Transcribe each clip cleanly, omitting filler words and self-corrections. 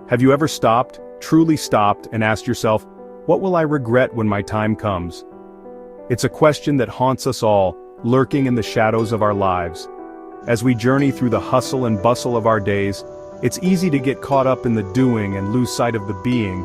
Have you ever stopped, truly stopped, and asked yourself, what will I regret when my time comes? It's a question that haunts us all, lurking in the shadows of our lives. As we journey through the hustle and bustle of our days, it's easy to get caught up in the doing and lose sight of the being.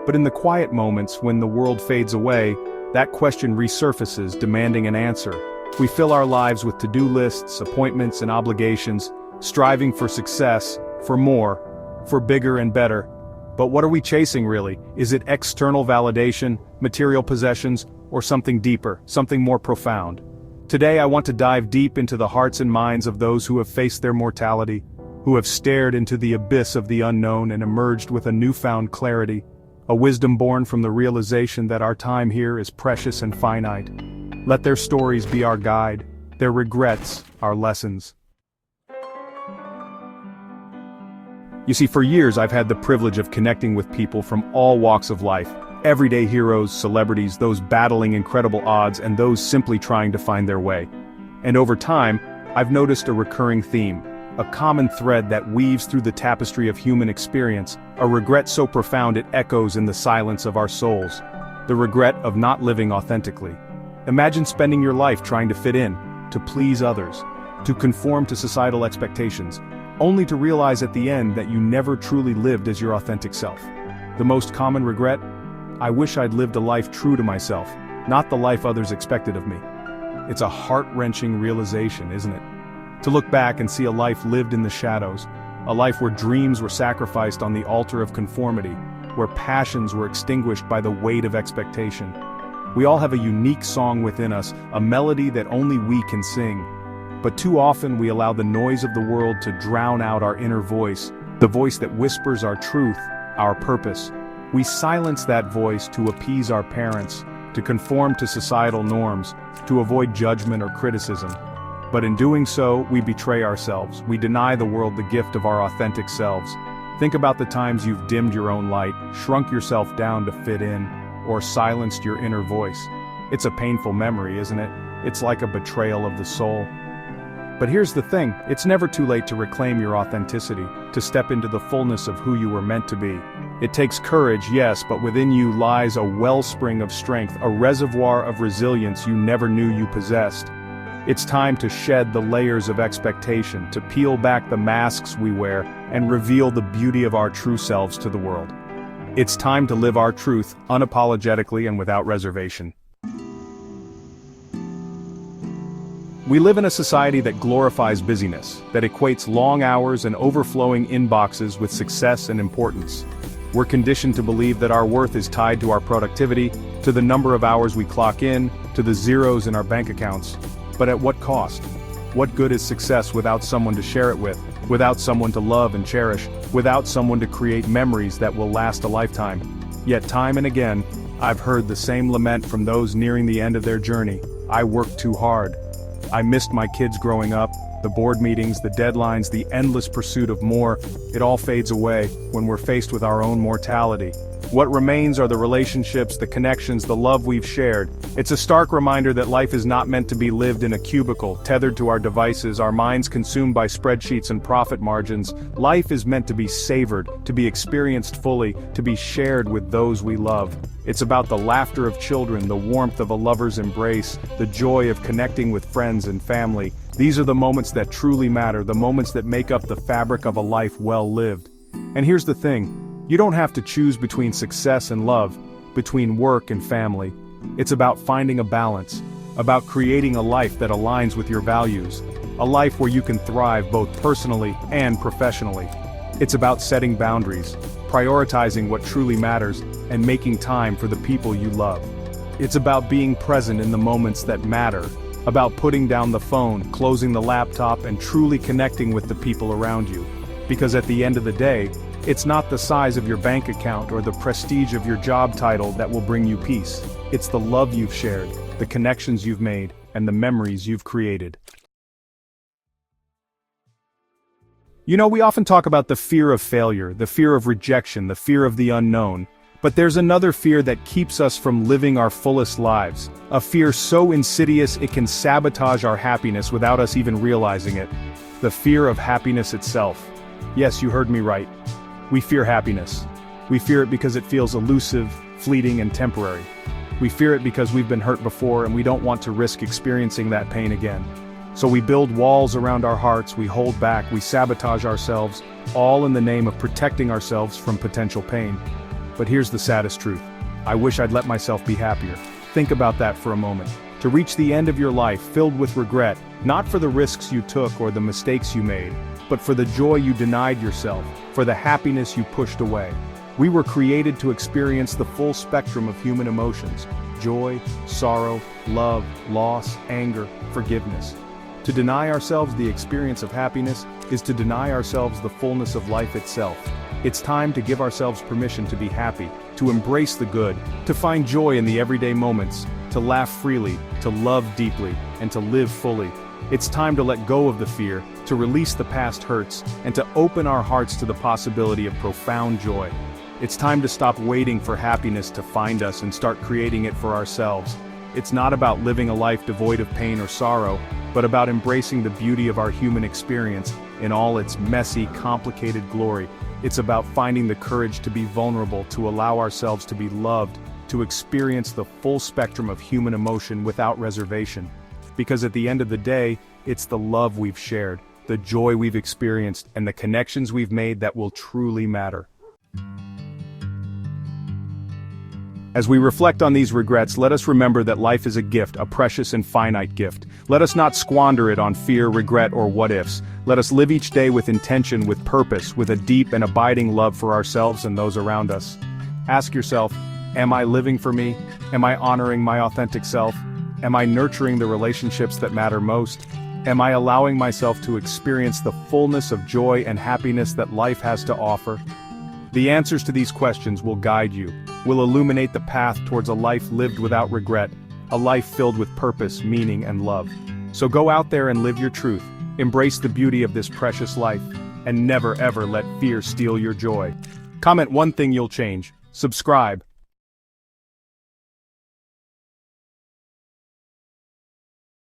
But in the quiet moments when the world fades away, that question resurfaces, demanding an answer. We fill our lives with to-do lists, appointments, and obligations, striving for success, for more, for bigger and better. But what are we chasing really? Is it external validation, material possessions, or something deeper, something more profound? Today I want to dive deep into the hearts and minds of those who have faced their mortality, who have stared into the abyss of the unknown and emerged with a newfound clarity, a wisdom born from the realization that our time here is precious and finite. Let their stories be our guide, their regrets our lessons. You see, for years I've had the privilege of connecting with people from all walks of life, everyday heroes, celebrities, those battling incredible odds, and those simply trying to find their way. And over time, I've noticed a recurring theme, a common thread that weaves through the tapestry of human experience, a regret so profound it echoes in the silence of our souls. The regret of not living authentically. Imagine spending your life trying to fit in, to please others, to conform to societal expectations, only to realize at the end that you never truly lived as your authentic self. The most common regret? I wish I'd lived a life true to myself, not the life others expected of me. It's a heart-wrenching realization, isn't it? To look back and see a life lived in the shadows, a life where dreams were sacrificed on the altar of conformity, where passions were extinguished by the weight of expectation. We all have a unique song within us, a melody that only we can sing. But too often we allow the noise of the world to drown out our inner voice, the voice that whispers our truth, our purpose. We silence that voice to appease our parents, to conform to societal norms, to avoid judgment or criticism. But in doing so, we betray ourselves. We deny the world the gift of our authentic selves. Think about the times you've dimmed your own light, shrunk yourself down to fit in, or silenced your inner voice. It's a painful memory, isn't it? It's like a betrayal of the soul. But here's the thing, it's never too late to reclaim your authenticity, to step into the fullness of who you were meant to be. It takes courage, yes, but within you lies a wellspring of strength, a reservoir of resilience you never knew you possessed. It's time to shed the layers of expectation, to peel back the masks we wear, and reveal the beauty of our true selves to the world. It's time to live our truth, unapologetically and without reservation. We live in a society that glorifies busyness, that equates long hours and overflowing inboxes with success and importance. We're conditioned to believe that our worth is tied to our productivity, to the number of hours we clock in, to the zeros in our bank accounts. But at what cost? What good is success without someone to share it with, without someone to love and cherish, without someone to create memories that will last a lifetime? Yet time and again, I've heard the same lament from those nearing the end of their journey. I worked too hard. I missed my kids growing up, the board meetings, the deadlines, the endless pursuit of more. It all fades away when we're faced with our own mortality. What remains are the relationships, the connections, the love we've shared. It's a stark reminder that life is not meant to be lived in a cubicle, tethered to our devices, our minds consumed by spreadsheets and profit margins. Life is meant to be savored, to be experienced fully, to be shared with those we love. It's about the laughter of children, the warmth of a lover's embrace, the joy of connecting with friends and family. These are the moments that truly matter, the moments that make up the fabric of a life well lived. And here's the thing. You don't have to choose between success and love, between work and family. It's about finding a balance, about creating a life that aligns with your values, a life where you can thrive both personally and professionally. It's about setting boundaries, prioritizing what truly matters, and making time for the people you love. It's about being present in the moments that matter, about putting down the phone, closing the laptop, and truly connecting with the people around you. Because at the end of the day, it's not the size of your bank account or the prestige of your job title that will bring you peace. It's the love you've shared, the connections you've made, and the memories you've created. You know, we often talk about the fear of failure, the fear of rejection, the fear of the unknown. But there's another fear that keeps us from living our fullest lives. A fear so insidious it can sabotage our happiness without us even realizing it. The fear of happiness itself. Yes, you heard me right. We fear happiness. We fear it because it feels elusive, fleeting, and temporary. We fear it because we've been hurt before and we don't want to risk experiencing that pain again. So we build walls around our hearts, we hold back, we sabotage ourselves, all in the name of protecting ourselves from potential pain. But here's the saddest truth. I wish I'd let myself be happier. Think about that for a moment. To reach the end of your life filled with regret, not for the risks you took or the mistakes you made, but for the joy you denied yourself, for the happiness you pushed away. We were created to experience the full spectrum of human emotions: joy, sorrow, love, loss, anger, forgiveness. To deny ourselves the experience of happiness is to deny ourselves the fullness of life itself. It's time to give ourselves permission to be happy, to embrace the good, to find joy in the everyday moments, to laugh freely, to love deeply, and to live fully. It's time to let go of the fear, to release the past hurts, and to open our hearts to the possibility of profound joy. It's time to stop waiting for happiness to find us and start creating it for ourselves. It's not about living a life devoid of pain or sorrow, but about embracing the beauty of our human experience in all its messy, complicated glory. It's about finding the courage to be vulnerable, to allow ourselves to be loved, to experience the full spectrum of human emotion without reservation. Because at the end of the day, it's the love we've shared, the joy we've experienced, and the connections we've made that will truly matter. As we reflect on these regrets, let us remember that life is a gift, a precious and finite gift. Let us not squander it on fear, regret, or what-ifs. Let us live each day with intention, with purpose, with a deep and abiding love for ourselves and those around us. Ask yourself, am I living for me? Am I honoring my authentic self? Am I nurturing the relationships that matter most? Am I allowing myself to experience the fullness of joy and happiness that life has to offer? The answers to these questions will guide you, will illuminate the path towards a life lived without regret, a life filled with purpose, meaning, and love. So go out there and live your truth, embrace the beauty of this precious life, and never ever let fear steal your joy. Comment one thing you'll change, subscribe,